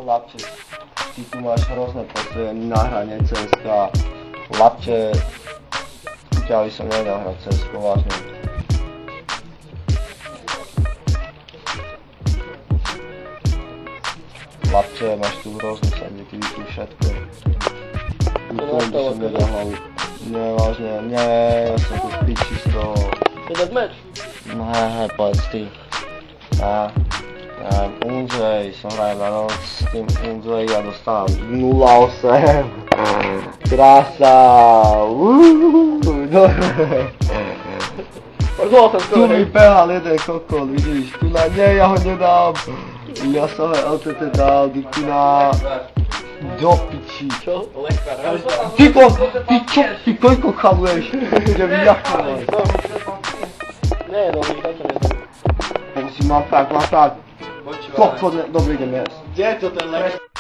Chlapče, ty tu máš hrozné postoje na hranie CSK. Chlapče, ja by som nedal hrať CSK, vážne. Chlapče, máš tu hrozný sadie, ty tu všetko. Nikomu by som nedal hlavu. Nie, vážne, nie, ja som tu v piči z toho. To je meč? No hej, povedz ty. Undřej, som hrajem na noc s tým Undřej a dostávam 0,8. Krása, Tu mi behal jeden kokol, vidíš, tu na nie, ja ho nedám. Ja som ho LTT dal, ty na... Do piči. Čo? Lekár. Ty koľko chaluješ? Kde vyjachtovať? Nie, dobrý, tam to nie. Musím, mám tak. Kokko, dobrý idem jesť. Kde je to ten lekár?